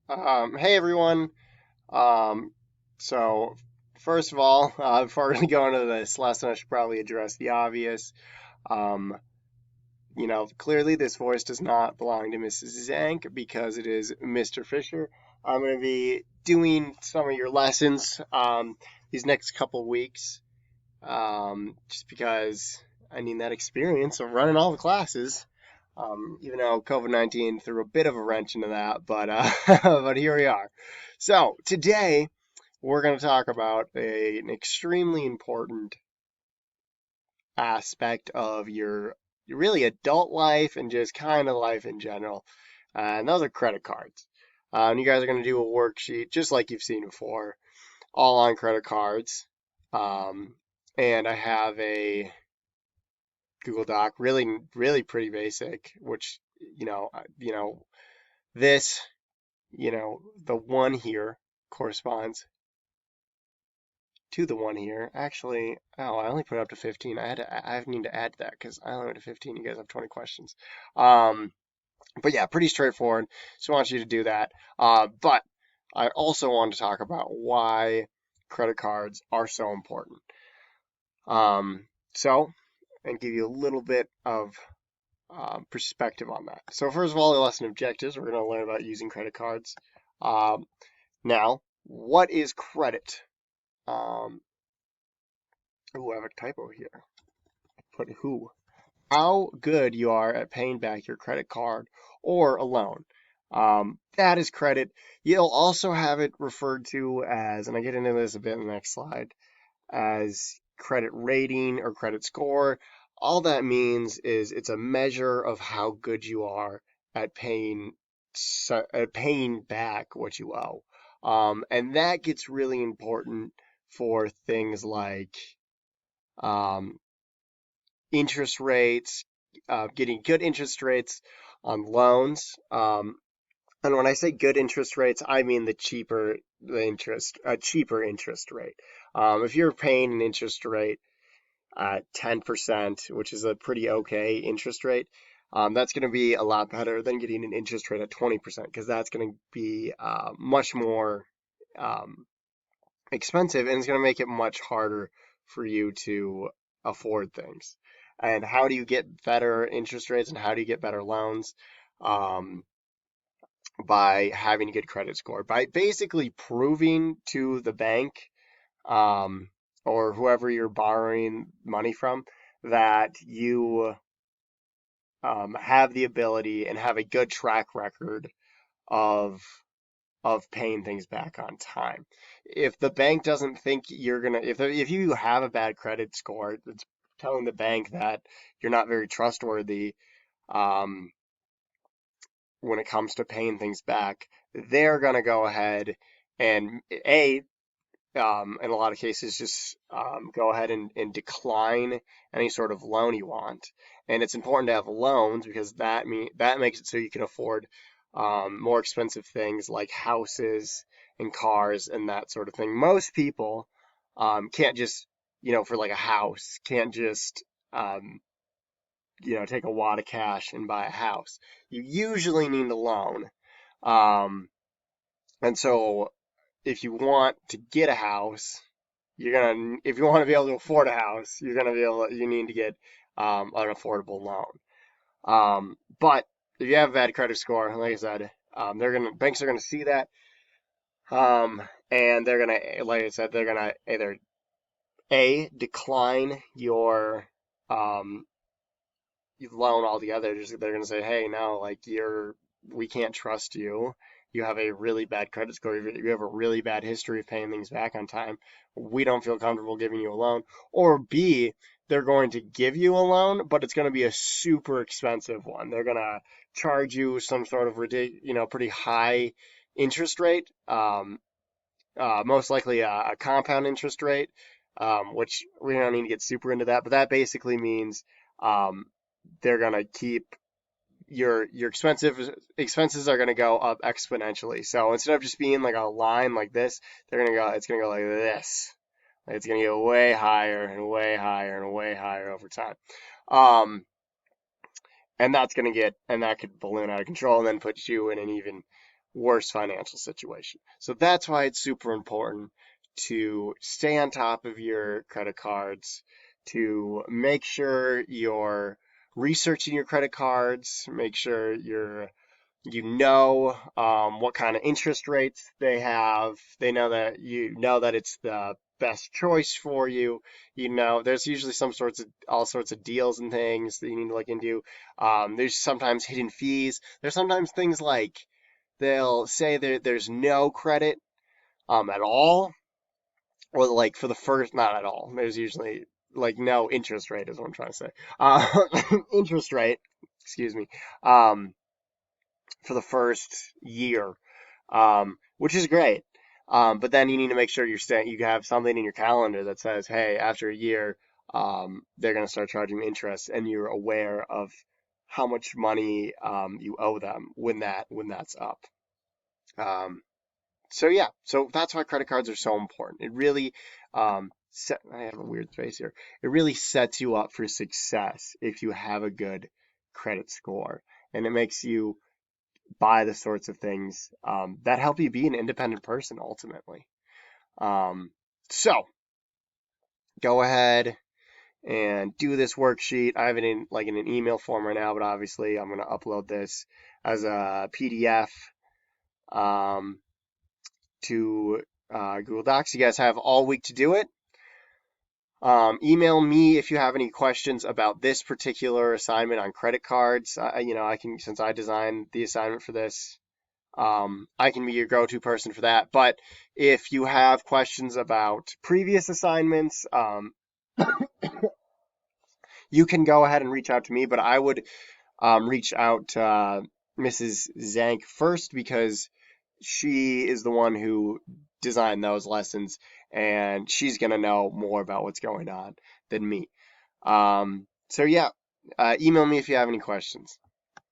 Hey everyone. Um, so first of all, before we go into this lesson, I should probably address the obvious. Um, clearly this voice does not belong to Mrs. Zank because it is Mr. Fisher. I'm going to be doing some of your lessons these next couple weeks, just because I need that experience of running all the classes. Even though COVID-19 threw a bit of a wrench into that, but but here we are. So today we're going to talk about an extremely important aspect of your really adult life and just kind of life in general, and those are credit cards. And you guys are going to do a worksheet just like you've seen before, all on credit cards. Um, and I have a Google Doc, really, really pretty basic, which this, the one here corresponds to the one here. Actually, oh, I only put it up to 15. I need to add that because I only went to 15. You guys have 20 questions. Um, but yeah, pretty straightforward. So I want you to do that. But I also want to talk about why credit cards are so important. So, and give you a little bit of perspective on that. So first of all, the lesson objectives, we're going to learn about using credit cards. Um, Now, what is credit? Um, I have a typo here. Put who. How good you are at paying back your credit card or a loan. That is credit. You'll also have it referred to as, and I get into this a bit in the next slide, as credit rating or credit score. All that means is it's a measure of how good you are at paying back what you owe. And that gets really important for things like um, interest rates, getting good interest rates on loans. And when I say good interest rates, I mean a cheaper interest rate. If you're paying an interest rate at 10%, which is a pretty okay interest rate, that's going to be a lot better than getting an interest rate at 20% because that's going to be much more um, expensive and it's going to make it much harder for you to afford things. And how do you get better interest rates and how do you get better loans? Um, by having a good credit score, by basically proving to the bank um, or whoever you're borrowing money from that you have the ability and have a good track record of paying things back on time. If the bank doesn't think you're gonna, if you have a bad credit score, it's telling the bank that you're not very trustworthy um, when it comes to paying things back. They're gonna go ahead and in a lot of cases, just go ahead and decline any sort of loan you want. And it's important to have loans because that makes it so you can afford more expensive things like houses and cars and that sort of thing. Most people can't just, for like a house, can't just, um, take a wad of cash and buy a house. You usually need a loan. Um, and so if you want to get a house, if you want to be able to afford a house, you need to get an affordable loan. But if you have a bad credit score, like I said, banks are gonna see that, and they're gonna, like I said, they're gonna either decline um, your loan altogether. They're gonna say, hey, no, like we can't trust you. You have a really bad credit score. You have a really bad history of paying things back on time. We don't feel comfortable giving you a loan. Or B, they're going to give you a loan, but it's going to be a super expensive one. They're going to charge you some sort of pretty high interest rate. Most likely a compound interest rate, which we don't need to get super into that, but that basically means um, they're gonna keep your expenses are gonna go up exponentially. So instead of just being like a line like this, it's gonna go like this. It's gonna go way higher and way higher and way higher over time. Um, and that could balloon out of control and then put you in an even worse financial situation. So that's why it's super important to stay on top of your credit cards, to make sure you're researching your credit cards, make sure what kind of interest rates they have. They know that it's the best choice for you. There's usually all sorts of deals and things that you need to look into. There's sometimes hidden fees. There's sometimes things like they'll say there's no credit at all, or like for the first, not at all. There's usually like no interest rate is what I'm trying to say. Uh, interest rate, excuse me, um, for the first year, which is great. But then you need to make sure you have something in your calendar that says, hey, after a year, they're going to start charging interest, and you're aware of how much money you owe them when that's up. Um, so yeah, so that's why credit cards are so important. It really I have a weird space here. It really sets you up for success if you have a good credit score, and it makes you buy the sorts of things that help you be an independent person ultimately. Um, so go ahead and do this worksheet. I have it in an email form right now, but obviously I'm going to upload this as a PDF um, to Google Docs. You guys have all week to do it. Email me if you have any questions about this particular assignment on credit cards. I can, since I designed the assignment for this, I can be your go-to person for that. But if you have questions about previous assignments, you can go ahead and reach out to me. But I would reach out to Mrs. Zank first, because she is the one who designed those lessons, and she's going to know more about what's going on than me. So yeah, email me if you have any questions.